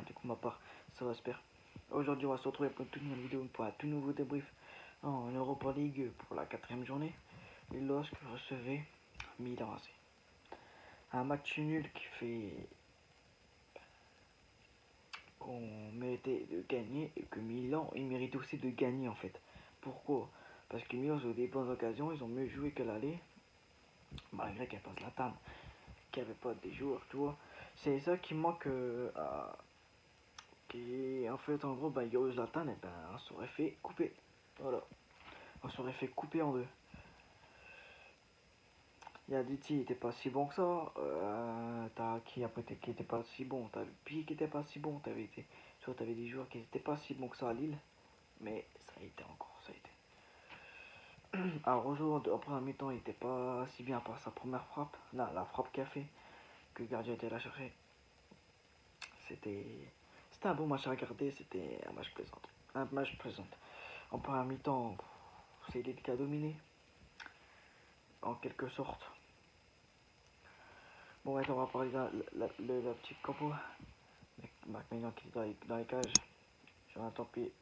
bien, du coup, ma part, ça va se faire. Aujourd'hui, on va se retrouver pour une toute nouvelle vidéo, pour un tout nouveau débrief en Europa League pour la 4ème journée. Et LOSC recevait Milan AC. Un match nul qui fait qu'on méritait de gagner et que Milan, il mérite aussi de gagner en fait. Pourquoi? Parce que Milan, ont eu des bonnes occasions, ils ont mieux joué que l'aller, malgré qu'elle passe la table, qu'il n'y avait pas des joueurs, tu vois. C'est ça qui manque à. Qui, en fait, en gros, bah, Yo Zlatan, et ben, on s'aurait fait couper. Voilà. On s'aurait fait couper en deux. Yaditi était pas si bon que ça. T'as qui après qui était pas si bon. T'as le Pied qui était pas si bon. T'avais des joueurs qui étaient pas si bons que ça à Lille. Mais ça a été encore, ça a été. Alors aujourd'hui, en première mi-temps, il était pas si bien par sa première frappe. Non, la frappe qu'il a fait, que le gardien était là chercher. C'était un bon match à regarder, c'était un match plaisant. Un match plaisant. En première mi-temps, c'est Lille qui a dominé, en quelque sorte. Bon, maintenant on va parler de la petite compo. McMillan qui est dans les cages. Jonathan Pied.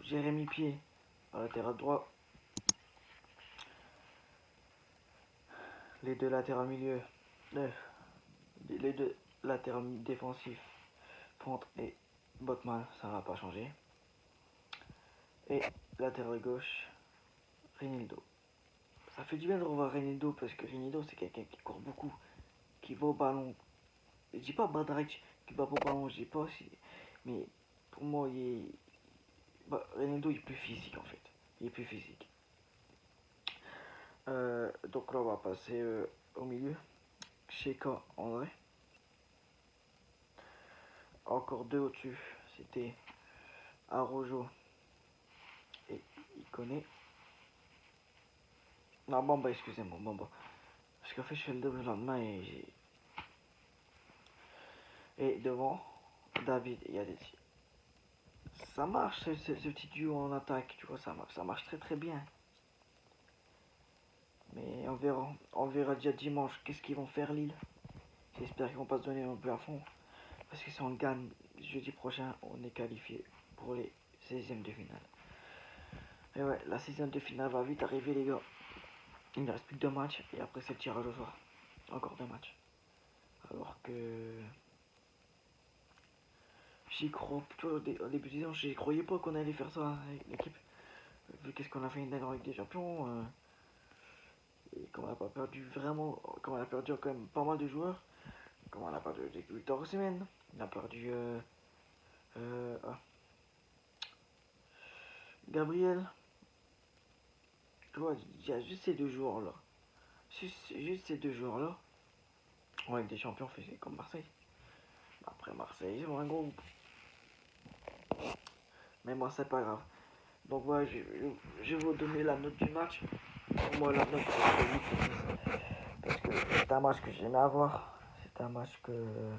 Jérémy Pied, à latéral droit. Les deux latéraux milieu. Les deux latéraux défensifs. Pont et Botman, ça va pas changer. Et latéral gauche, Renildo. Ça fait du bien de revoir Renildo parce que Renildo c'est quelqu'un qui court beaucoup, qui va au ballon. Je dis pas Badrach qui va pas au ballon, je dis pas aussi. Mais pour moi, Renildo il est plus physique en fait. Il est plus physique. Donc là on va passer au milieu. Sheka André. Encore deux au-dessus. C'était Arojo et Ikoné. Non, Bamba, excusez-moi, Bamba. Parce qu'en fait, je fais le double lendemain et devant, David et Yadeti. Ça marche, ce petit duo en attaque, tu vois, ça marche très très bien. Mais on verra déjà dimanche qu'est-ce qu'ils vont faire Lille. J'espère qu'ils vont pas se donner un peu à fond. Parce que si on gagne jeudi prochain, on est qualifié pour les 16e de finale. Et ouais, la 16e de finale va vite arriver les gars. Il ne reste plus que 2 matchs et après c'est le tirage au sort. Encore 2 matchs. Alors que j'y crois, au début de saison, j'y croyais pas qu'on allait faire ça avec l'équipe. Vu qu'est-ce qu'on a fait une dernière avec des champions. Et qu'on a pas perdu vraiment, qu'on a perdu quand même pas mal de joueurs. Comme on a perdu Victor Osimhen, on a perdu Gabriel. Tu vois, il y a juste ces 2 joueurs là. Juste ces 2 joueurs là. Ouais, avec des champions faisait comme Marseille. Après Marseille, ils ont un gros groupe. Mais moi, c'est pas grave. Donc voilà, je vais vous donner la note du match. Pour moi, la note c'est 8 parce que c'est un match que j'aimais avoir. C'est un match que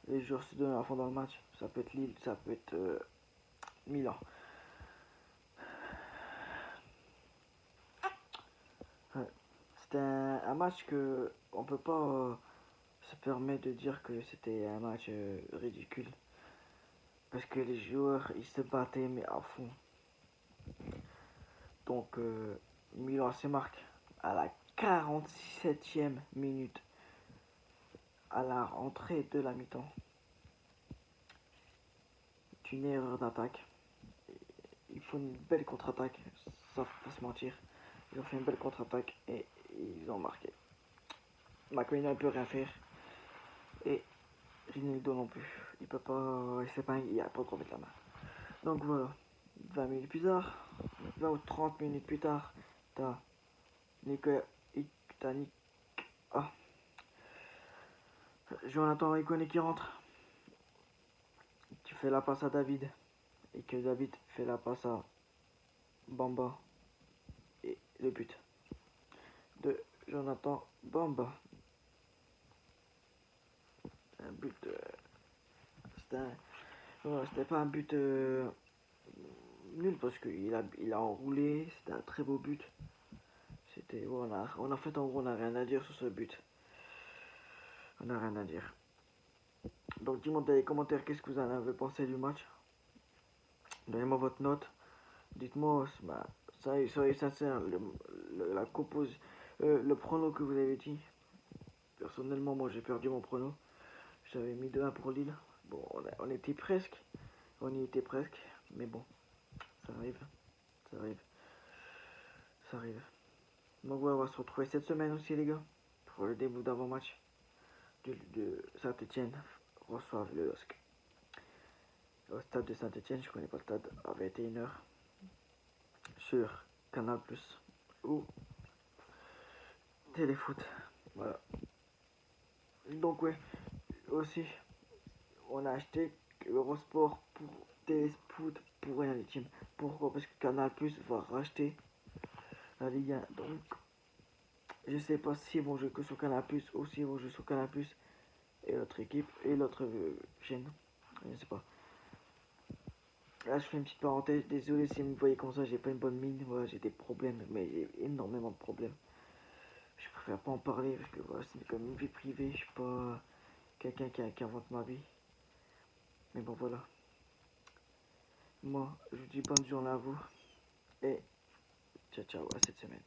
les joueurs se donnent à fond dans le match. Ça peut être Lille, ça peut être Milan. Ouais. C'était un match que on peut pas se permettre de dire que c'était un match ridicule. Parce que les joueurs, ils se battaient mais à fond. Donc, Milan se marque à la 47e minute, à la rentrée de la mi-temps. C'est une erreur d'attaque. Il faut une belle contre-attaque, ça faut pas se mentir. Ils ont fait une belle contre-attaque et ils ont marqué. McQueen ne peut rien faire. Et Rinaldo non plus. Il peut pas. Il sait pas, il a pas de quoi mettre la main. Donc voilà. 20 minutes plus tard, 20 ou 30 minutes plus tard, t'as Nicolas. T'as Nick. Ah. Jonathan Ikoné qui rentre. Tu fais la passe à David. Et que David fait la passe à Bamba. Et le but de Jonathan Bamba. Un but. C'était pas un but nul parce qu'il a enroulé. C'était un très beau but. C'était. En fait, en gros, on n'a rien à dire sur ce but. On n'a rien à dire. Donc dis-moi dans les commentaires qu'est-ce que vous en avez pensé du match. Donnez-moi votre note. Dites-moi, bah, soyez sincère, la le prono que vous avez dit. Personnellement, moi j'ai perdu mon prono. J'avais mis 2-1 pour Lille. Bon, on était presque. On y était presque. Mais bon, ça arrive. Ça arrive. Ça arrive. Donc ouais, on va se retrouver cette semaine aussi les gars. Pour le début d'avant-match de Saint-Etienne. Reçoivent le LOSC. Au stade de Saint-Etienne, je connais pas le stade, à 21h. Sur Canal Plus ou Téléfoot. Voilà. Donc ouais, aussi, on a acheté Eurosport pour Téléfoot pour rien les teams. Pourquoi? Parce que Canal Plus va racheter la Ligue 1. Donc, je sais pas s'ils vont jouer que sur Canal Plus ou s'ils vont jouer sur Canal Plus et l'autre équipe et l'autre chaîne. Je sais pas. Là, je fais une petite parenthèse. Désolé si vous me voyez comme ça, j'ai pas une bonne mine. Voilà, j'ai des problèmes, mais j'ai énormément de problèmes. Je préfère pas en parler parce que voilà, c'est comme une vie privée. Je suis pas quelqu'un qui invente ma vie. Mais bon, voilà. Moi, je vous dis bonne journée à vous et ciao ciao à cette semaine.